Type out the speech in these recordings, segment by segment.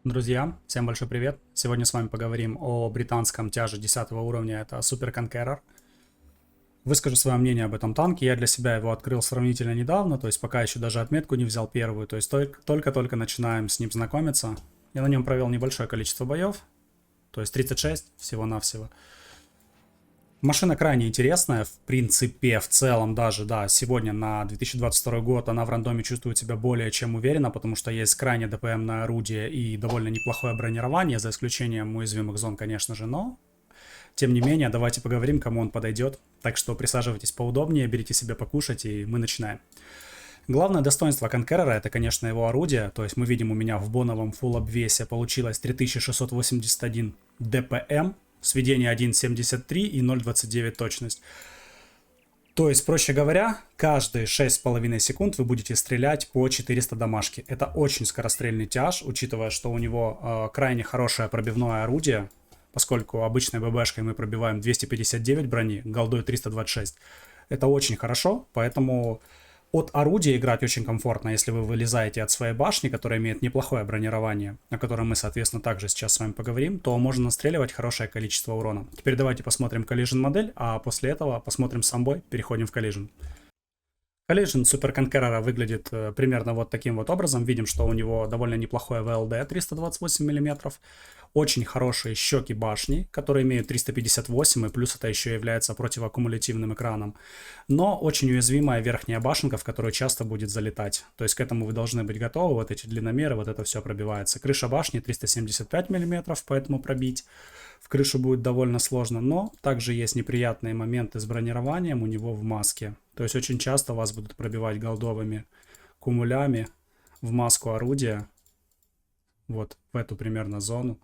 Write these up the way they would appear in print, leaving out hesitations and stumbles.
Друзья, всем большой привет! Сегодня с вами поговорим о британском тяже 10 уровня, это Super Conqueror. Выскажу свое мнение об этом танке, я для себя его открыл сравнительно недавно, то есть пока еще даже отметку не взял первую, то есть только-только начинаем с ним знакомиться. Я на нем провел небольшое количество боев, то есть 36 всего-навсего. Машина крайне интересная, в принципе, в целом даже, да, сегодня на 2022 год она в рандоме чувствует себя более чем уверенно, потому что есть крайне ДПМное орудие и довольно неплохое бронирование, за исключением уязвимых зон, конечно же, но, тем не менее, давайте поговорим, кому он подойдет. Так что присаживайтесь поудобнее, берите себе покушать, и мы начинаем. Главное достоинство Конкерера это, конечно, его орудие, то есть мы видим у меня в боновом фулл обвесе получилось 3681 ДПМ, сведение 1.73 и 0.29 точность. То есть, проще говоря, каждые 6,5 секунд вы будете стрелять по 400 дамажки. Это очень скорострельный тяж, учитывая, что у него крайне хорошее пробивное орудие, поскольку обычной ББшкой мы пробиваем 259 брони, голдой 326. Это очень хорошо, поэтому от орудия играть очень комфортно, если вы вылезаете от своей башни, которая имеет неплохое бронирование, о котором мы, соответственно, также сейчас с вами поговорим, то можно настреливать хорошее количество урона. Теперь давайте посмотрим Collision модель, а после этого посмотрим сам бой, переходим в Collision. Collision Super Conqueror выглядит примерно вот таким вот образом. Видим, что у него довольно неплохое ВЛД 328 мм. Очень хорошие щеки башни, которые имеют 358, и плюс это еще является противоаккумулятивным экраном. Но очень уязвимая верхняя башенка, в которую часто будет залетать. То есть к этому вы должны быть готовы. Вот эти длинномеры, вот это все пробивается. Крыша башни 375 мм, поэтому пробить в крышу будет довольно сложно. Но также есть неприятные моменты с бронированием у него в маске. То есть очень часто вас будут пробивать голдовыми кумулями в маску орудия. Вот в эту примерно зону.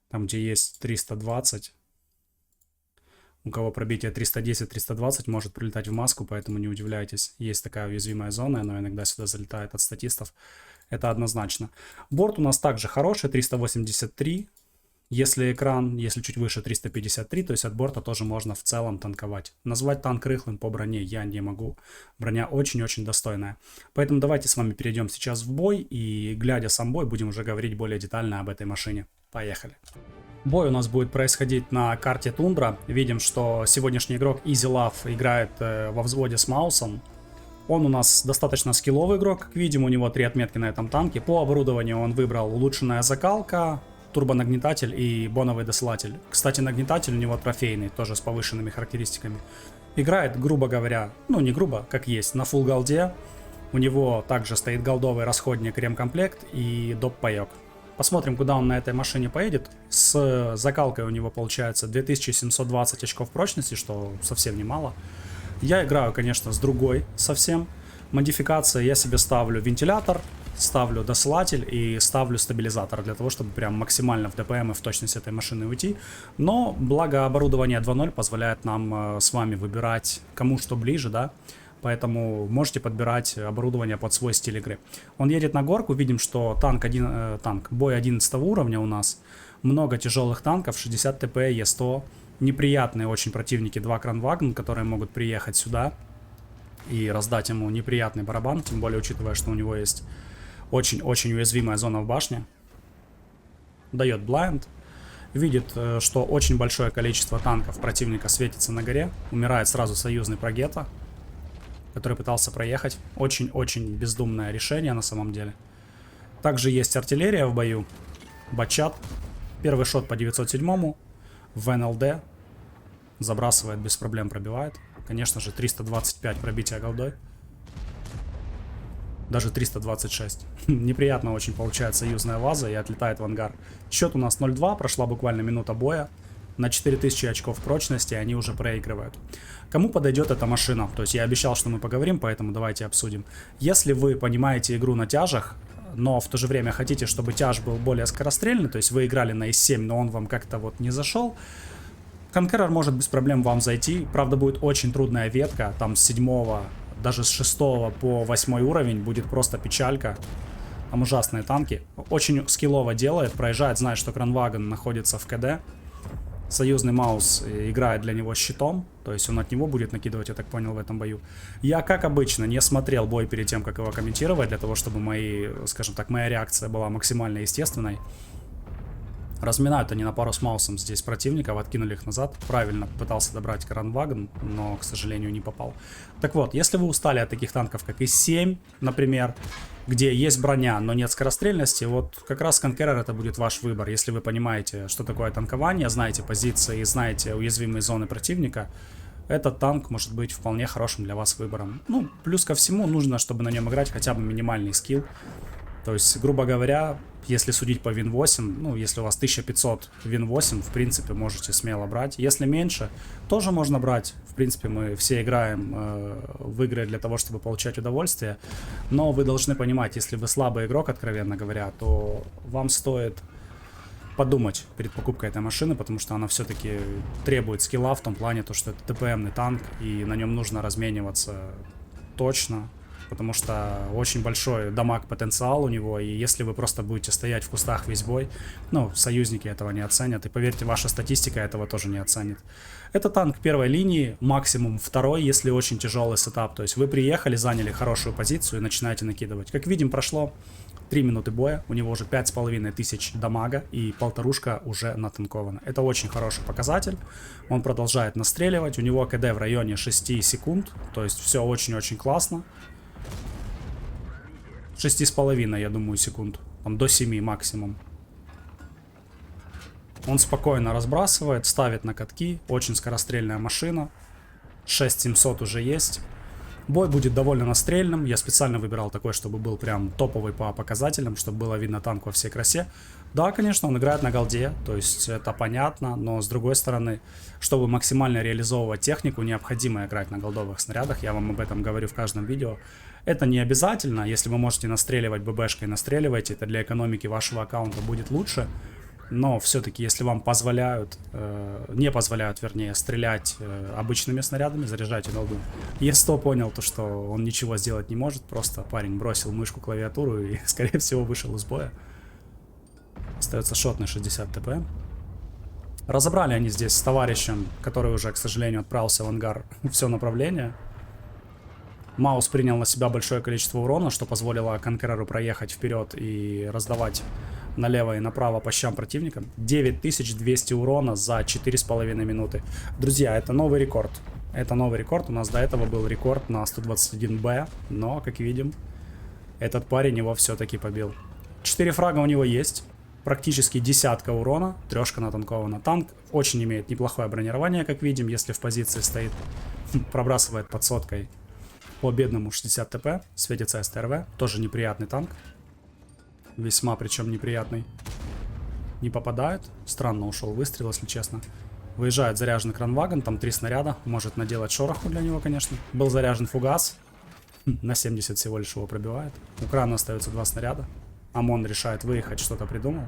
Там, где есть 320. У кого пробитие 310-320 может прилетать в маску, поэтому не удивляйтесь. Есть такая уязвимая зона, но иногда сюда залетает от статистов. Это однозначно. Борт у нас также хороший, 383. Если экран, если чуть выше 353, то есть от борта тоже можно в целом танковать. Назвать танк рыхлым по броне я не могу. Броня очень-очень достойная. Поэтому давайте с вами перейдем сейчас в бой. И глядя сам бой, будем уже говорить более детально об этой машине. Поехали. Бой у нас будет происходить на карте Тундра. Видим, что сегодняшний игрок Easy Love играет во взводе с Маусом. Он у нас достаточно скилловый игрок. Как видим, у него 3 отметки на этом танке. По оборудованию он выбрал улучшенная закалка, турбонагнетатель и боновый досылатель. Кстати, нагнетатель у него трофейный, тоже с повышенными характеристиками. Играет, грубо говоря, ну не грубо, как есть, на фулл голде. У него также стоит голдовый расходник, ремкомплект и доп-паёк. Посмотрим, куда он на этой машине поедет. С закалкой у него получается 2720 очков прочности, что совсем немало. Я играю, конечно, с другой совсем модификацией. Я себе ставлю вентилятор, ставлю досылатель и ставлю стабилизатор для того, чтобы прям максимально в ДПМ и в точность этой машины уйти. Но благо оборудование 2.0 позволяет нам с вами выбирать кому что ближе, да. Поэтому можете подбирать оборудование под свой стиль игры. Он едет на горку, видим, что бой 11 уровня у нас. Много тяжелых танков, 60 ТП, Е100. Неприятные очень противники, 2 Кранваген, которые могут приехать сюда и раздать ему неприятный барабан. Тем более, учитывая, что у него есть очень-очень уязвимая зона в башне. Дает блайнд. Видит, что очень большое количество танков противника светится на горе. Умирает сразу союзный Прогетто, который пытался проехать. Очень-очень бездумное решение на самом деле. Также есть артиллерия в бою. Бачат. Первый шот по 907-му. В НЛД. Забрасывает, без проблем пробивает. Конечно же, 325 пробития голдой. Даже 326. Неприятно очень получается союзная ваза и отлетает в ангар. Счет у нас 0-2, прошла буквально минута боя. На 4000 очков прочности они уже проигрывают. Кому подойдет эта машина? То есть я обещал, что мы поговорим, поэтому давайте обсудим. Если вы понимаете игру на тяжах, но в то же время хотите, чтобы тяж был более скорострельный, то есть вы играли на С7, но он вам как-то вот не зашел, Conqueror может без проблем вам зайти. Правда, будет очень трудная ветка, там с 7, даже с 6 по 8 уровень будет просто печалька. Там ужасные танки. Очень скиллово делает, проезжает, знает, что Кранваген находится в КД. Союзный Маус играет для него щитом, то есть он от него будет накидывать, я так понял, в этом бою. Я, как обычно, не смотрел бой перед тем, как его комментировать, для того, чтобы скажем так, моя реакция была максимально естественной. Разминают они на пару с Маусом здесь противников, откинули их назад. Правильно пытался добрать Кранваген, но, к сожалению, не попал. Так вот, если вы устали от таких танков, как И-7, например, где есть броня, но нет скорострельности, вот как раз Conqueror это будет ваш выбор. Если вы понимаете, что такое танкование, знаете позиции, знаете уязвимые зоны противника, этот танк может быть вполне хорошим для вас выбором. Ну, плюс ко всему, нужно, чтобы на нем играть хотя бы минимальный скилл. То есть, грубо говоря, если судить по Win 8, ну, если у вас 1500 Win 8, в принципе, можете смело брать. Если меньше, тоже можно брать. В принципе, мы все играем в игры для того, чтобы получать удовольствие. Но вы должны понимать, если вы слабый игрок, откровенно говоря, то вам стоит подумать перед покупкой этой машины, потому что она все-таки требует скилла в том плане, то, что это ТПМный танк, и на нем нужно размениваться точно. Потому что очень большой дамаг потенциал у него, и если вы просто будете стоять в кустах весь бой, ну, союзники этого не оценят, и поверьте, ваша статистика этого тоже не оценит. Это танк первой линии, максимум второй, если очень тяжелый сетап, то есть вы приехали, заняли хорошую позицию и начинаете накидывать. Как видим, прошло 3 минуты боя, у него уже 5500 дамага и полторушка уже натанкована. Это очень хороший показатель, он продолжает настреливать, у него КД в районе 6 секунд, то есть все очень-очень классно. 6,5, я думаю, секунд. Там до 7 максимум. Он спокойно разбрасывает, ставит на катки. Очень скорострельная машина. 6700 уже есть. Бой будет довольно настрельным. Я специально выбирал такой, чтобы был прям топовый по показателям, чтобы было видно танк во всей красе. Да, конечно, он играет на голде, то есть это понятно, но с другой стороны, чтобы максимально реализовывать технику, необходимо играть на голдовых снарядах. Я вам об этом говорю в каждом видео. Это не обязательно, если вы можете настреливать ББшкой, настреливайте, это для экономики вашего аккаунта будет лучше. Но все-таки, если вам позволяют, не позволяют, вернее, стрелять обычными снарядами, заряжайте голду. Е100 понял то, что он ничего сделать не может, просто парень бросил мышку, клавиатуру и, скорее всего, вышел из боя. Остается шот на 60 ТП. Разобрали они здесь с товарищем, который уже, к сожалению, отправился в ангар, все направление. Маус принял на себя большое количество урона, что позволило Конкереру проехать вперед и раздавать налево и направо по щам противникам. 9200 урона за 4,5 минуты. Друзья, это новый рекорд. Это новый рекорд. У нас до этого был рекорд на 121Б, но, как видим, этот парень его все-таки побил. 4 фрага у него есть. Практически десятка урона, трешка натанкована. Танк очень имеет неплохое бронирование, как видим, если в позиции стоит. Пробрасывает под соткой по бедному 60 ТП. Светится СТРВ. Тоже неприятный танк. Весьма причем неприятный. Не попадает. Странно ушел выстрел, если честно. Выезжает заряженный Кранваген. Там 3 снаряда. Может наделать шороху для него, конечно. Был заряжен фугас. На 70 всего лишь его пробивает. У Крана остается 2 снаряда. ОМОН решает выехать, что-то придумал.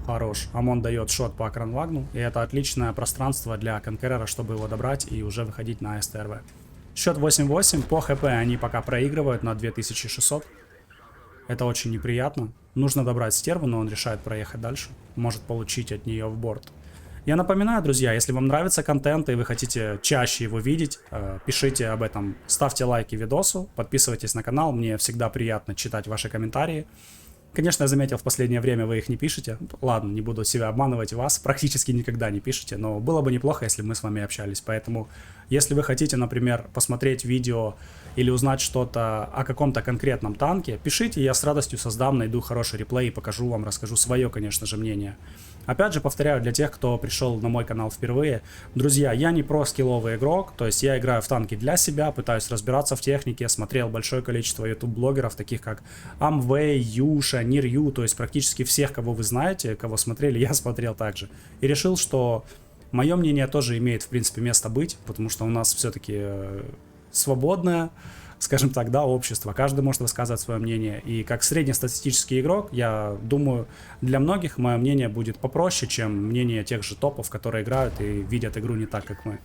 Хорош. ОМОН дает шот по Кранвагну. И это отличное пространство для Конкерера, чтобы его добрать и уже выходить на СТРВ. Счет 8-8. По ХП они пока проигрывают на 2600. Это очень неприятно. Нужно добрать стерву, но он решает проехать дальше. Может получить от нее в борт. Я напоминаю, друзья, если вам нравится контент и вы хотите чаще его видеть, пишите об этом, ставьте лайки видосу, подписывайтесь на канал, мне всегда приятно читать ваши комментарии. Конечно, я заметил, в последнее время вы их не пишете. Ладно, не буду себя обманывать, вас практически никогда не пишете, но было бы неплохо, если мы с вами общались. Поэтому, если вы хотите, например, посмотреть видео или узнать что-то о каком-то конкретном танке, пишите, я с радостью создам, найду хороший реплей и покажу вам, расскажу свое, конечно же, мнение. Опять же, повторяю, для тех, кто пришел на мой канал впервые, друзья, я не про скилловый игрок, то есть я играю в танки для себя, пытаюсь разбираться в технике, смотрел большое количество YouTube-блогеров, таких как Amway, Юша, Нирью, то есть практически всех, кого вы знаете, кого смотрели, я смотрел также. И решил, что мое мнение тоже имеет, в принципе, место быть, потому что у нас все-таки свободное, скажем так, да, общество. Каждый может высказывать свое мнение. И как среднестатистический игрок, я думаю, для многих мое мнение будет попроще, чем мнение тех же топов, которые играют и видят игру не так, как мы.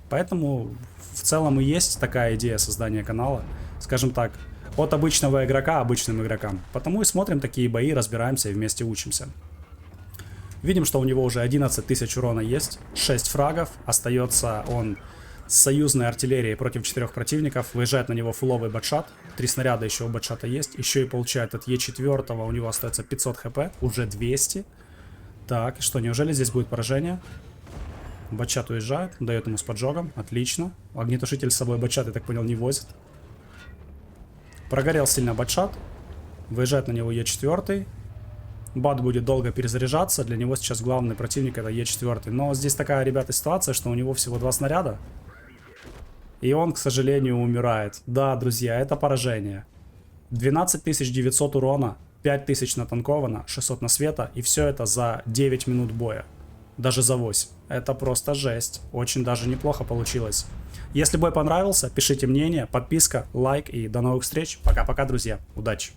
Поэтому в целом и есть такая идея создания канала, скажем так, от обычного игрока обычным игрокам. Потому и смотрим такие бои, разбираемся и вместе учимся. Видим, что у него уже 11 тысяч урона есть, 6 фрагов, остается он с союзной артиллерией против 4 противников, выезжает на него фуловый бэтшат, 3 снаряда еще у бэтшата есть, еще и получает от Е4, у него остается 500 хп, уже 200. Так, и что, неужели здесь будет поражение? Бэтшат уезжает, дает ему с поджогом, отлично. Огнетушитель с собой бэтшат, я так понял, не возит. Прогорел сильно бэтшат, выезжает на него Е4. Бат будет долго перезаряжаться, для него сейчас главный противник это Е4. Но здесь такая, ребята, ситуация, что у него всего 2 снаряда. И он, к сожалению, умирает. Да, друзья, это поражение. 12 900 урона, 5000 натанковано, 600 на света. И все это за 9 минут боя. Даже за 8. Это просто жесть. Очень даже неплохо получилось. Если бой понравился, пишите мнение, подписка, лайк и до новых встреч. Пока-пока, друзья. Удачи.